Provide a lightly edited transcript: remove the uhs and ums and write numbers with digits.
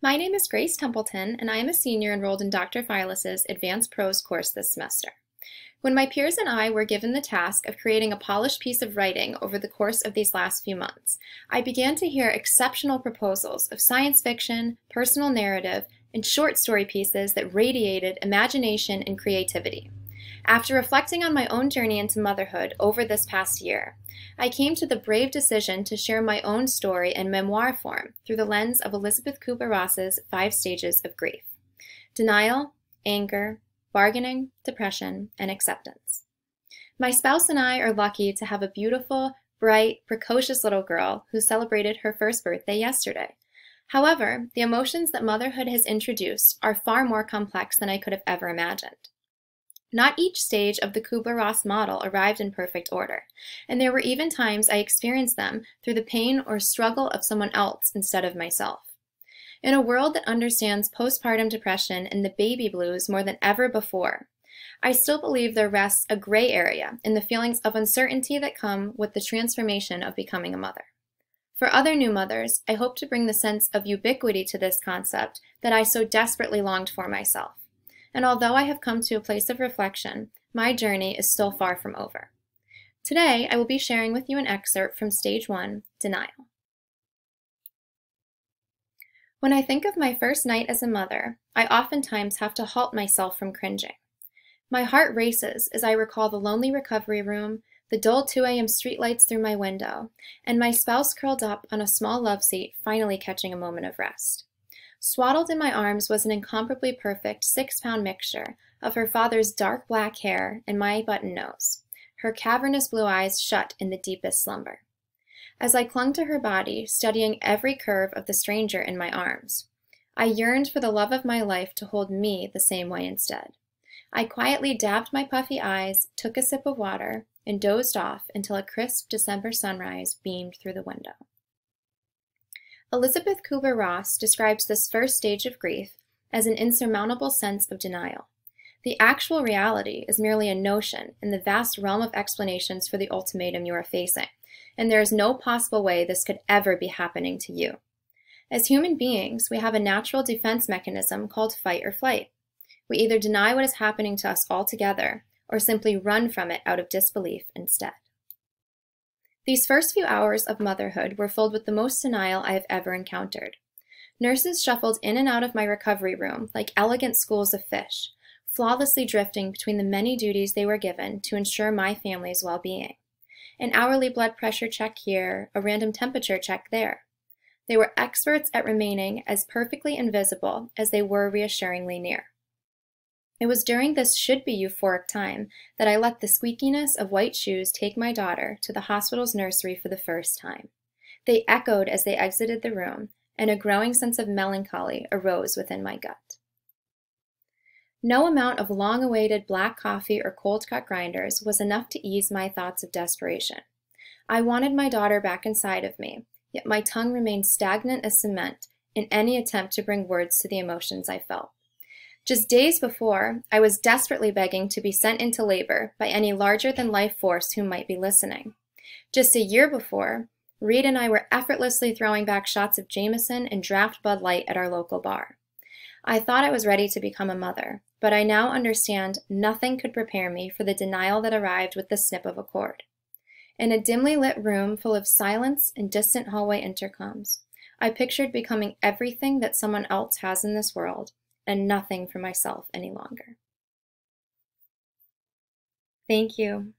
My name is Grace Templeton, and I am a senior enrolled in Dr. Filas's Advanced Prose course this semester. When my peers and I were given the task of creating a polished piece of writing over the course of these last few months, I began to hear exceptional proposals of science fiction, personal narrative, and short story pieces that radiated imagination and creativity. After reflecting on my own journey into motherhood over this past year, I came to the brave decision to share my own story in memoir form through the lens of Elizabeth Kubler-Ross's 5 stages of grief: denial, anger, bargaining, depression, and acceptance. My spouse and I are lucky to have a beautiful, bright, precocious little girl who celebrated her first birthday yesterday. However, the emotions that motherhood has introduced are far more complex than I could have ever imagined. Not each stage of the Kubler-Ross model arrived in perfect order, and there were even times I experienced them through the pain or struggle of someone else instead of myself. In a world that understands postpartum depression and the baby blues more than ever before, I still believe there rests a gray area in the feelings of uncertainty that come with the transformation of becoming a mother. For other new mothers, I hope to bring the sense of ubiquity to this concept that I so desperately longed for myself. And although I have come to a place of reflection, my journey is still far from over. Today, I will be sharing with you an excerpt from Stage 1, Denial. When I think of my first night as a mother, I oftentimes have to halt myself from cringing. My heart races as I recall the lonely recovery room, the dull 2 a.m. streetlights through my window, and my spouse curled up on a small love seat, finally catching a moment of rest. Swaddled in my arms was an incomparably perfect 6-pound mixture of her father's dark black hair and my button nose, her cavernous blue eyes shut in the deepest slumber. As I clung to her body, studying every curve of the stranger in my arms, I yearned for the love of my life to hold me the same way instead. I quietly dabbed my puffy eyes, took a sip of water, and dozed off until a crisp December sunrise beamed through the window. Elizabeth Kubler-Ross describes this first stage of grief as an insurmountable sense of denial. The actual reality is merely a notion in the vast realm of explanations for the ultimatum you are facing, and there is no possible way this could ever be happening to you. As human beings, we have a natural defense mechanism called fight or flight. We either deny what is happening to us altogether, or simply run from it out of disbelief instead. These first few hours of motherhood were filled with the most denial I have ever encountered. Nurses shuffled in and out of my recovery room like elegant schools of fish, flawlessly drifting between the many duties they were given to ensure my family's well-being. An hourly blood pressure check here, a random temperature check there. They were experts at remaining as perfectly invisible as they were reassuringly near. It was during this should-be euphoric time that I let the squeakiness of white shoes take my daughter to the hospital's nursery for the first time. They echoed as they exited the room, and a growing sense of melancholy arose within my gut. No amount of long-awaited black coffee or cold-cut grinders was enough to ease my thoughts of desperation. I wanted my daughter back inside of me, yet my tongue remained stagnant as cement in any attempt to bring words to the emotions I felt. Just days before, I was desperately begging to be sent into labor by any larger-than-life force who might be listening. Just a year before, Reed and I were effortlessly throwing back shots of Jameson and draft Bud Light at our local bar. I thought I was ready to become a mother, but I now understand nothing could prepare me for the denial that arrived with the snip of a cord. In a dimly lit room full of silence and distant hallway intercoms, I pictured becoming everything that someone else has in this world, and nothing for myself any longer. Thank you.